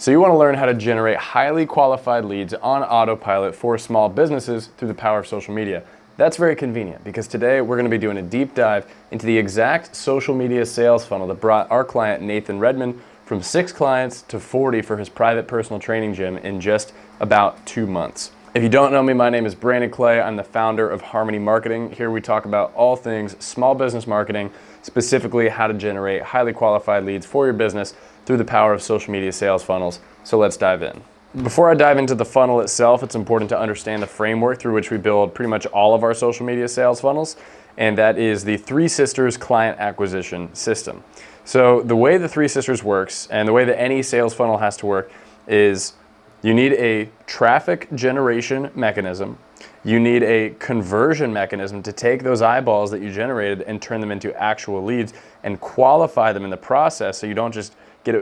So you want to learn how to generate highly qualified leads on autopilot for small businesses through the power of social media. That's very convenient because today we're going to be doing a deep dive into the exact social media sales funnel that brought our client Nathan Redmond from 6 clients to 40 for his private personal training gym in just about 2 months. If you don't know me, my name is Brandon Clay. I'm the founder of Harmony Marketing. Here we talk about all things small business marketing, specifically how to generate highly qualified leads for your business through the power of social media sales funnels. So let's dive in. Before I dive into the funnel itself, it's important to understand the framework through which we build pretty much all of our social media sales funnels, and that is the Three Sisters client acquisition system. So the way the Three Sisters works, and the way that any sales funnel has to work, is you need a traffic generation mechanism, you need a conversion mechanism to take those eyeballs that you generated and turn them into actual leads and qualify them in the process so you don't just get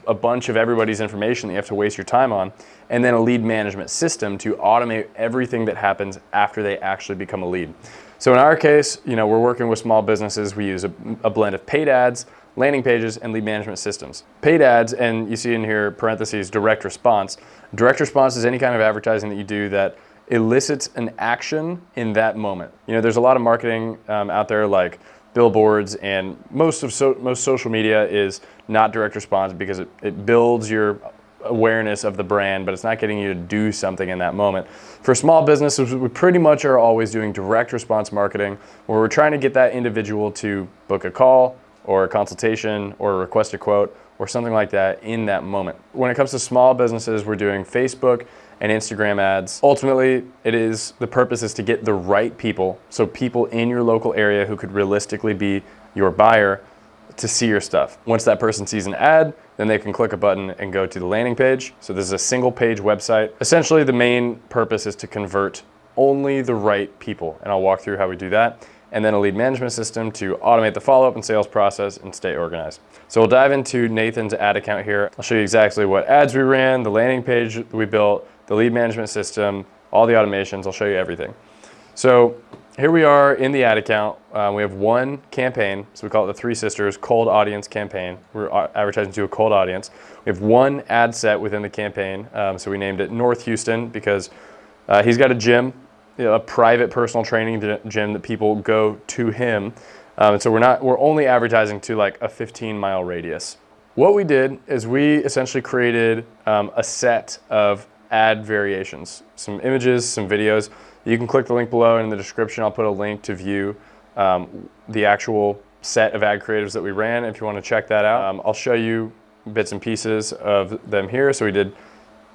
a bunch of everybody's information that you have to waste your time on, and then a lead management system to automate everything that happens after they actually become a lead. So in our case, we're working with small businesses. We use a blend of paid ads, landing pages, and lead management systems. Paid ads, and you see in here parentheses, direct response. Direct response is any kind of advertising that you do that elicits an action in that moment. There's a lot of marketing out there like billboards, and most social media is not direct response because it builds your awareness of the brand, but it's not getting you to do something in that moment. For small businesses, we pretty much are always doing direct response marketing, where we're trying to get that individual to book a call or a consultation or request a quote or something like that in that moment. When it comes to small businesses, we're doing Facebook and Instagram ads. Ultimately, the purpose is to get the right people, so people in your local area who could realistically be your buyer, to see your stuff. Once that person sees an ad, then they can click a button and go to the landing page. So this is a single page website. Essentially, the main purpose is to convert only the right people, and I'll walk through how we do that. And then a lead management system to automate the follow-up and sales process and stay organized. So we'll dive into Nathan's ad account here. I'll show you exactly what ads we ran, the landing page that we built, the lead management system, all the automations. I'll show you everything. So here we are in the ad account. We have one campaign, so we call it the Three Sisters Cold Audience Campaign. We're advertising to a cold audience. We have one ad set within the campaign, so we named it North Houston because he's got a gym, a private personal training gym that people go to him. And so we're only advertising to like a 15-mile radius. What we did is we essentially created a set of ad variations, some images, some videos. You can click the link below, and in the description I'll put a link to view the actual set of ad creatives that we ran if you want to check that out. I'll show you bits and pieces of them here. So we did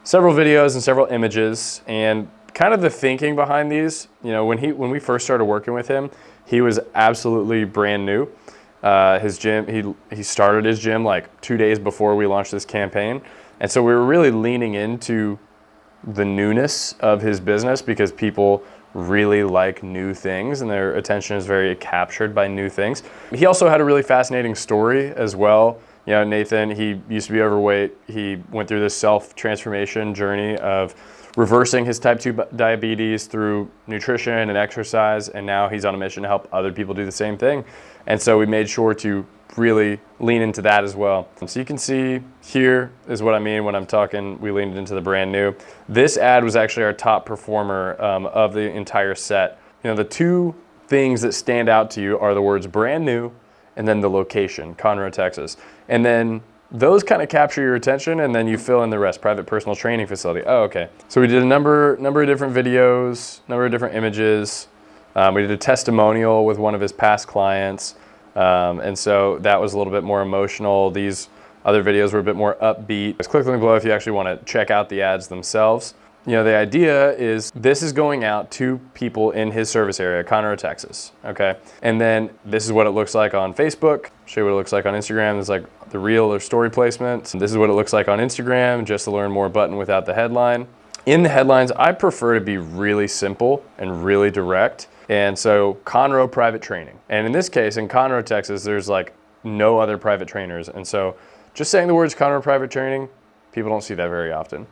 several videos and several images, and kind of the thinking behind these, when we first started working with him, he was absolutely brand new. His gym, he started his gym like 2 days before we launched this campaign. And so we were really leaning into the newness of his business because people really like new things and their attention is very captured by new things. He also had a really fascinating story as well. Nathan, he used to be overweight. He went through this self-transformation journey of reversing his type 2 diabetes through nutrition and exercise, and now he's on a mission to help other people do the same thing. And so we made sure to really lean into that as well. So you can see here is what I mean when I'm talking we leaned into the brand new. This ad was actually our top performer of the entire set. The two things that stand out to you are the words brand new and then the location, Conroe, Texas. And then those kind of capture your attention, and then you fill in the rest. Private personal training facility. Oh, okay. So we did a number of different videos, number of different images. We did a testimonial with one of his past clients, and so that was a little bit more emotional. These other videos were a bit more upbeat. Just click the link below if you actually want to check out the ads themselves. The idea is this is going out to people in his service area, Conroe, Texas, okay? And then this is what it looks like on Facebook. Show you what it looks like on Instagram. There's like the reel or story placement. This is what it looks like on Instagram, just to learn more button without the headline. In the headlines, I prefer to be really simple and really direct. And so Conroe private training. And in this case, in Conroe, Texas, there's like no other private trainers. And so just saying the words Conroe private training, people don't see that very often.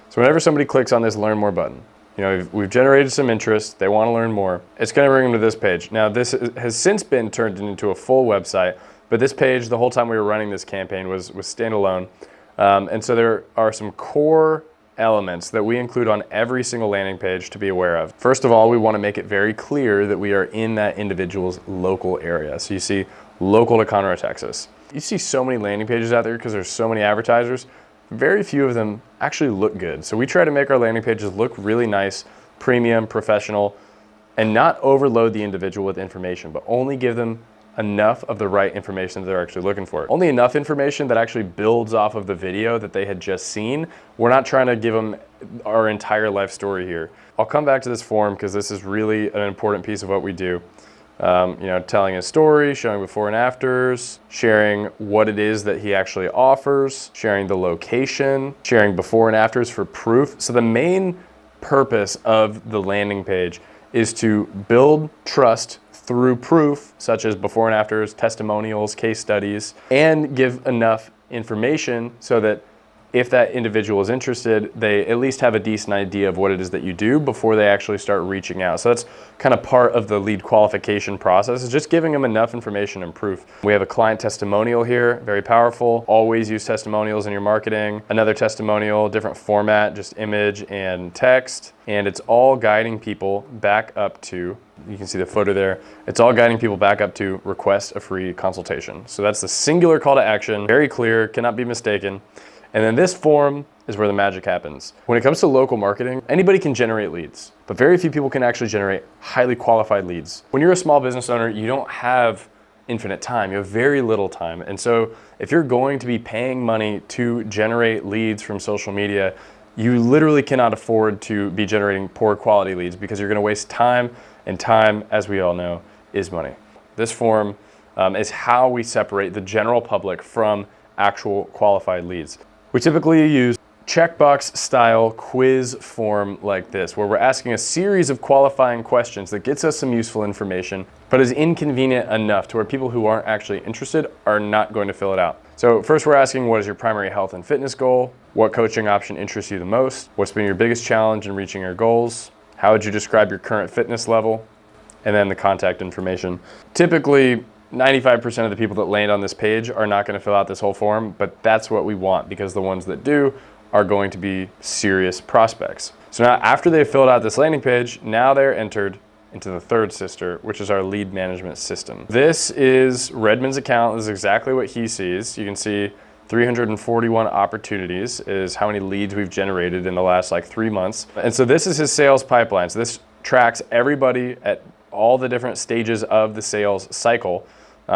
So whenever somebody clicks on this Learn More button, we've generated some interest, they want to learn more, it's going to bring them to this page. Now this has since been turned into a full website, but this page, the whole time we were running this campaign, was standalone. And so there are some core elements that we include on every single landing page to be aware of. First of all, we want to make it very clear that we are in that individual's local area. So you see local to Conroe, Texas. You see so many landing pages out there because there's so many advertisers. Very few of them actually look good. So we try to make our landing pages look really nice, premium, professional, and not overload the individual with information, but only give them enough of the right information that they're actually looking for. Only enough information that actually builds off of the video that they had just seen. We're not trying to give them our entire life story here. I'll come back to this form because this is really an important piece of what we do. Telling his story, showing before and afters, sharing what it is that he actually offers, sharing the location, sharing before and afters for proof. So the main purpose of the landing page is to build trust through proof, such as before and afters, testimonials, case studies, and give enough information so that if that individual is interested, they at least have a decent idea of what it is that you do before they actually start reaching out. So that's kind of part of the lead qualification process, is just giving them enough information and proof. We have a client testimonial here, very powerful. Always use testimonials in your marketing. Another testimonial, different format, just image and text. And it's all guiding people back up to, you can see the photo there, it's all guiding people back up to request a free consultation. So that's the singular call to action, very clear, cannot be mistaken. And then this form is where the magic happens. When it comes to local marketing, anybody can generate leads, but very few people can actually generate highly qualified leads. When you're a small business owner, you don't have infinite time. You have very little time. And so if you're going to be paying money to generate leads from social media, you literally cannot afford to be generating poor quality leads because you're gonna waste time, and time, as we all know, is money. This form is how we separate the general public from actual qualified leads. We typically use checkbox style quiz form like this, where we're asking a series of qualifying questions that gets us some useful information, but is inconvenient enough to where people who aren't actually interested are not going to fill it out. So first we're asking, what is your primary health and fitness goal? What coaching option interests you the most? What's been your biggest challenge in reaching your goals? How would you describe your current fitness level? And then the contact information. Typically, 95% of the people that land on this page are not going to fill out this whole form, but that's what we want because the ones that do are going to be serious prospects. So now after they've filled out this landing page, now they're entered into the third sister, which is our lead management system. This is Redmond's account. This is exactly what he sees. You can see 341 opportunities is how many leads we've generated in the last 3 months. And so this is his sales pipeline. So this tracks everybody at all the different stages of the sales cycle.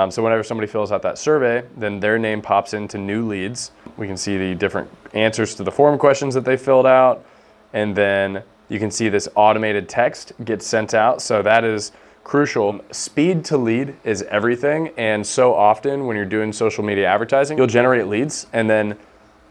So whenever somebody fills out that survey, then their name pops into new leads. We can see the different answers to the form questions that they filled out. And then you can see this automated text gets sent out. So that is crucial. Speed to lead is everything. And so often when you're doing social media advertising, you'll generate leads and then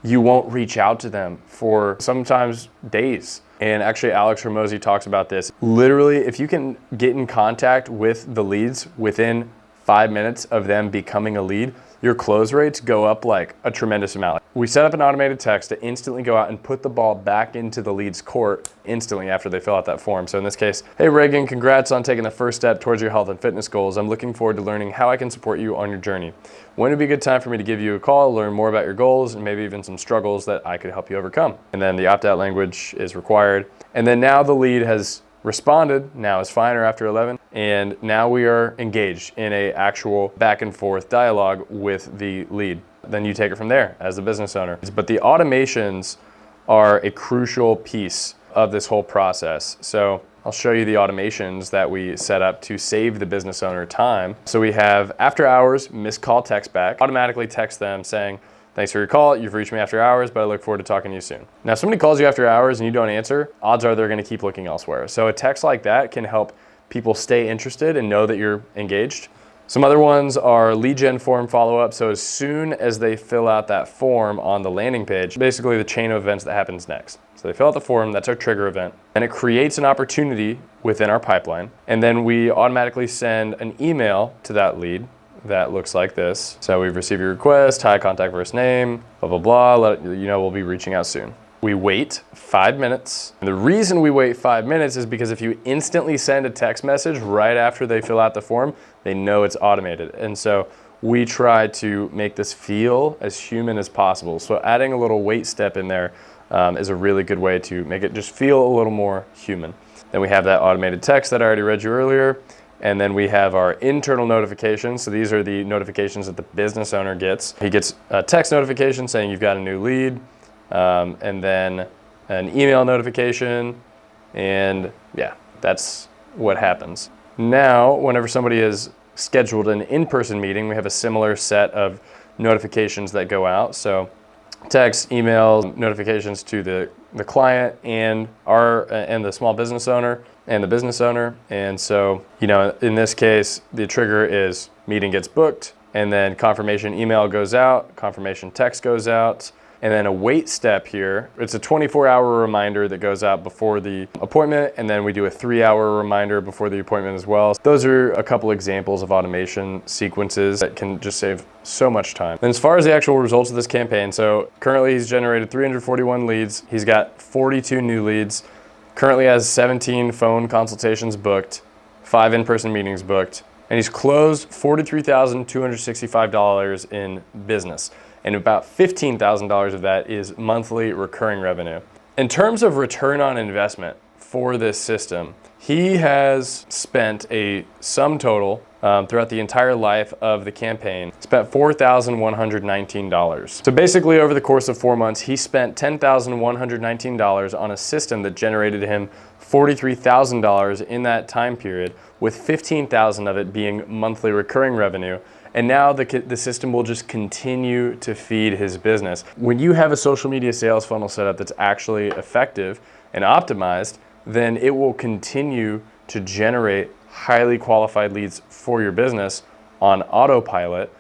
you won't reach out to them for sometimes days. And actually Alex Hormozi talks about this. Literally, if you can get in contact with the leads within 5 minutes of them becoming a lead, your close rates go up like a tremendous amount. We set up an automated text to instantly go out and put the ball back into the lead's court instantly after they fill out that form. So in this case, hey Reagan, congrats on taking the first step towards your health and fitness goals. I'm looking forward to learning how I can support you on your journey. When would be a good time for me to give you a call, learn more about your goals, and maybe even some struggles that I could help you overcome? And then the opt-out language is required. And then now the lead has responded, now is fine or after 11, and now we are engaged in a actual back and forth dialogue with the lead. Then you take it from there as the business owner. But the automations are a crucial piece of this whole process. So I'll show you the automations that we set up to save the business owner time. So we have after hours, missed call text back, automatically text them saying, thanks for your call, you've reached me after hours, but I look forward to talking to you soon. Now, if somebody calls you after hours and you don't answer, odds are they're gonna keep looking elsewhere. So a text like that can help people stay interested and know that you're engaged. Some other ones are lead gen form follow-up. So as soon as they fill out that form on the landing page, basically the chain of events that happens next. So they fill out the form, that's our trigger event, and it creates an opportunity within our pipeline. And then we automatically send an email to that lead that looks like this. So we've received your request, hi, contact first name, blah, blah, blah, let you know we'll be reaching out soon. We wait 5 minutes. And the reason we wait 5 minutes is because if you instantly send a text message right after they fill out the form, they know it's automated. And so we try to make this feel as human as possible. So adding a little wait step in there is a really good way to make it just feel a little more human. Then we have that automated text that I already read you earlier. And then we have our internal notifications. So these are the notifications that the business owner gets. He gets a text notification saying you've got a new lead, and then an email notification, and yeah, that's what happens. Now, whenever somebody is scheduled an in-person meeting, we have a similar set of notifications that go out. So text, emails, notifications to the client and the small business owner and the business owner. And so, in this case, the trigger is meeting gets booked, and then confirmation email goes out, confirmation text goes out, and then a wait step here. It's a 24-hour reminder that goes out before the appointment, and then we do a 3-hour reminder before the appointment as well. Those are a couple examples of automation sequences that can just save so much time. And as far as the actual results of this campaign, so currently he's generated 341 leads. He's got 42 new leads. Currently has 17 phone consultations booked, 5 in-person meetings booked, and he's closed $43,265 in business. And about $15,000 of that is monthly recurring revenue. In terms of return on investment for this system, he has spent a sum total throughout the entire life of the campaign, spent $4,119. So basically over the course of 4 months, he spent $10,119 on a system that generated him $43,000 in that time period, with $15,000 of it being monthly recurring revenue. And now the system will just continue to feed his business. When you have a social media sales funnel set up that's actually effective and optimized, then it will continue to generate highly qualified leads for your business on autopilot.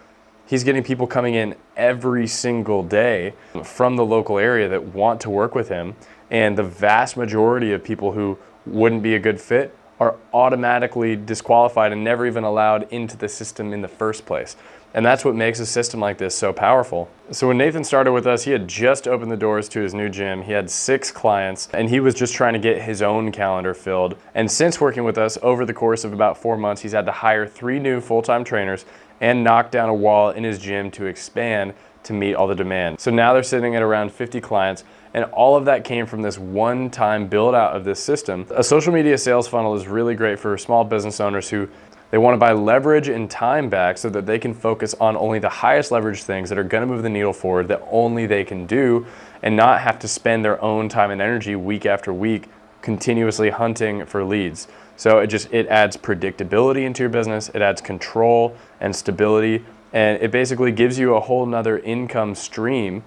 He's getting people coming in every single day from the local area that want to work with him. And the vast majority of people who wouldn't be a good fit are automatically disqualified and never even allowed into the system in the first place. And that's what makes a system like this so powerful. So when Nathan started with us, he had just opened the doors to his new gym. He had 6 clients, and he was just trying to get his own calendar filled. And since working with us over the course of about 4 months, he's had to hire 3 new full-time trainers and knock down a wall in his gym to expand to meet all the demand. So now they're sitting at around 50 clients, and all of that came from this one-time build out of this system. A social media sales funnel is really great for small business owners who they want to buy leverage and time back so that they can focus on only the highest leverage things that are going to move the needle forward, that only they can do, and not have to spend their own time and energy week after week continuously hunting for leads. So it adds predictability into your business, it adds control and stability, and it basically gives you a whole nother income stream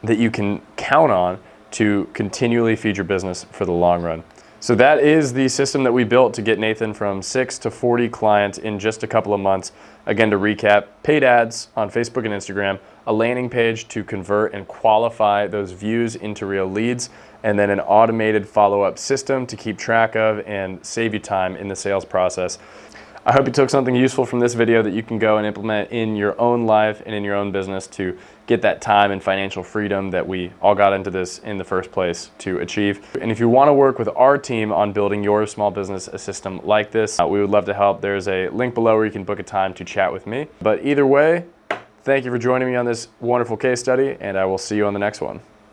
that you can count on to continually feed your business for the long run. So that is the system that we built to get Nathan from 6 to 40 clients in just a couple of months. Again, to recap, paid ads on Facebook and Instagram, a landing page to convert and qualify those views into real leads, and then an automated follow-up system to keep track of and save you time in the sales process. I hope you took something useful from this video that you can go and implement in your own life and in your own business to get that time and financial freedom that we all got into this in the first place to achieve. And if you want to work with our team on building your small business a system like this, we would love to help. There's a link below where you can book a time to chat with me. But either way, thank you for joining me on this wonderful case study, and I will see you on the next one.